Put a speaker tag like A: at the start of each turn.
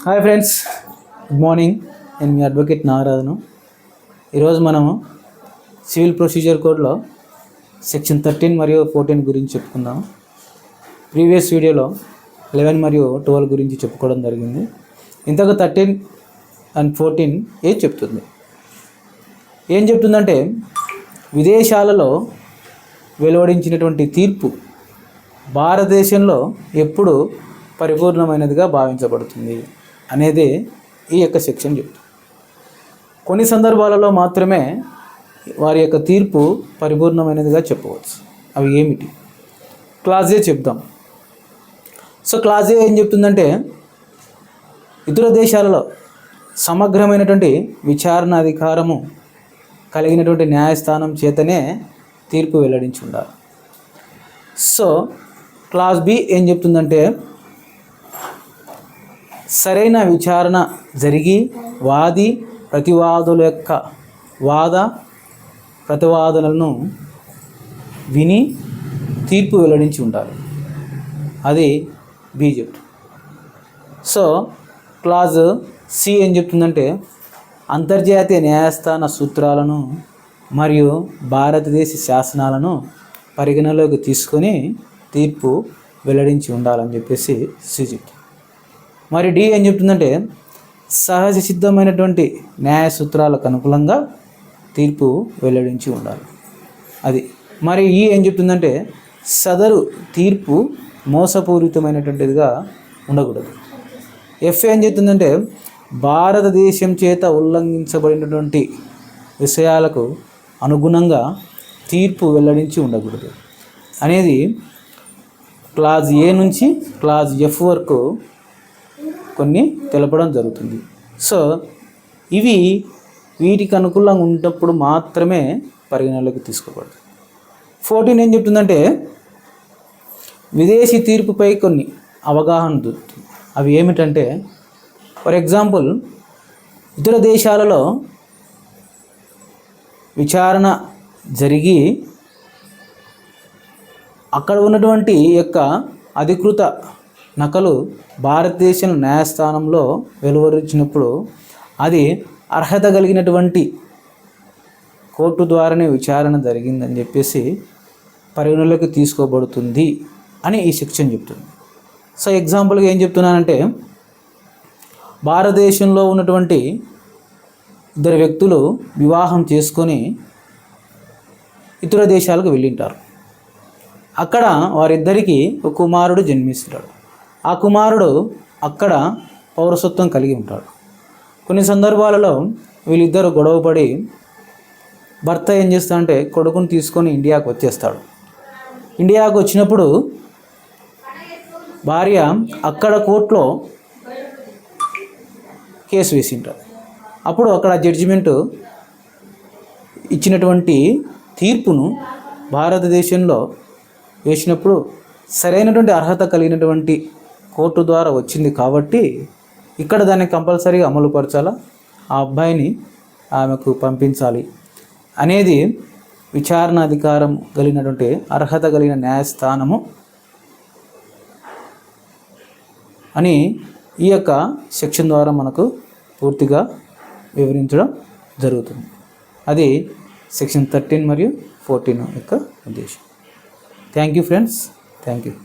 A: Hi friends, good morning. నేను మీ advocate నాగరాజును. ఈరోజు మనము సివిల్ ప్రొసీజర్ కోడ్లో సెక్షన్ 13 మరియు 14 గురించి చెప్పుకుందాం. ప్రీవియస్ వీడియోలో 11 మరియు 12 గురించి చెప్పుకోవడం జరిగింది. ఇంతకు 13 అండ్ 14 ఏం చెప్తుందంటే విదేశాలలో వెలువడించినటువంటి తీర్పు భారతదేశంలో ఎప్పుడు పరిపూర్ణమైనదిగా భావించబడుతుంది అనేది ఈ యొక్క సెక్షన్ చెప్తుంది. కొన్ని సందర్భాలలో మాత్రమే వారి యొక్క తీర్పు పరిపూర్ణమైనదిగా చెప్పవచ్చు. అవి ఏమిటి? క్లాజ్ ఏ చెప్దాం. సో క్లాజ్ ఏ ఏం చెప్తుందంటే ఇతర దేశాలలో సమగ్రమైనటువంటి విచారణ అధికారము కలిగినటువంటి న్యాయస్థానం చేతనే తీర్పు వెల్లడించి ఉండాలి. సో క్లాజ్ బి ఏం చెప్తుందంటే సరైన విచారణ జరిగి వాది ప్రతివాదుల యొక్క వాద ప్రతివాదనలను విని తీర్పు వెల్లడించి ఉండాలి. అది బి చెప్తుంది. సో క్లాజ్ సి ఏం చెప్తుందంటే అంతర్జాతీయ న్యాయస్థాన సూత్రాలను మరియు భారతదేశ శాసనాలను పరిగణలోకి తీసుకొని తీర్పు వెల్లడించి ఉండాలని చెప్పేసి సి చెప్తుంది. మరి డి ఏం చెప్తుందంటే సహజ సిద్ధమైనటువంటి న్యాయ సూత్రాలకు అనుకూలంగా తీర్పు వెల్లడించి ఉండాలి. అది మరి ఈ ఏం చెప్తుందంటే సదరు తీర్పు మోసపూరితమైనటువంటిదిగా ఉండకూడదు. ఎఫ్ ఏం చెప్తుందంటే భారతదేశం చేత ఉల్లంఘించబడినటువంటి విషయాలకు అనుగుణంగా తీర్పు వెల్లడించి ఉండకూడదు అనేది క్లాజ్ ఏ నుంచి క్లాజ్ ఎఫ్ వరకు కొన్ని తెలపడం జరుగుతుంది. సో ఇవి వీటికి అనుకూలంగా ఉన్నప్పుడు మాత్రమే పరిగణలోకి తీసుకోబడదు. 14 ఏం చెప్తుందంటే విదేశీ తీర్పుపై కొన్ని అవగాహన దొరుకుతుంది. అవి ఏమిటంటే ఫర్ ఎగ్జాంపుల్ ఇతర దేశాలలో విచారణ జరిగి అక్కడ ఉన్నటువంటి యొక్క అధికృత నకలు భారతదేశం న్యాయస్థానంలో వెలువరించినప్పుడు అది అర్హత కలిగినటువంటి కోర్టు ద్వారానే విచారణ జరిగిందని చెప్పేసి పరిగణలోకి తీసుకోబడుతుంది అని ఈ సెక్షన్ చెప్తుంది. సో ఎగ్జాంపుల్గా ఏం చెప్తున్నానంటే భారతదేశంలో ఉన్నటువంటి ఇద్దరు వ్యక్తులు వివాహం చేసుకొని ఇతర దేశాలకు వెళ్ళింటారు. అక్కడ వారిద్దరికీ ఒక కుమారుడు జన్మిస్తాడు. ఆ కుమారుడు అక్కడ పౌరసత్వం కలిగి ఉంటాడు. కొన్ని సందర్భాలలో వీళ్ళిద్దరు గొడవపడి భర్త ఏం చేస్తాడంటే కొడుకుని తీసుకొని ఇండియాకు వచ్చేస్తాడు. ఇండియాకు వచ్చినప్పుడు భార్య అక్కడ కోర్టులో కేసు వేసింటారు. అప్పుడు అక్కడ జడ్జిమెంటు ఇచ్చినటువంటి తీర్పును భారతదేశంలో వేసినప్పుడు సరైనటువంటి అర్హత కలిగినటువంటి కోర్టు ద్వారా వచ్చింది కాబట్టి ఇక్కడ దాన్ని కంపల్సరీగా అమలుపరచాలా, ఆ అబ్బాయిని ఆమెకు పంపించాలి అనేది విచారణ అధికారం కలిగినటువంటి అర్హత కలిగిన న్యాయస్థానము అని ఈ యొక్క సెక్షన్ ద్వారా మనకు పూర్తిగా వివరించడం జరుగుతుంది. అది సెక్షన్ 13 మరియు 14 యొక్క ఉద్దేశం. Thank you friends, thank you.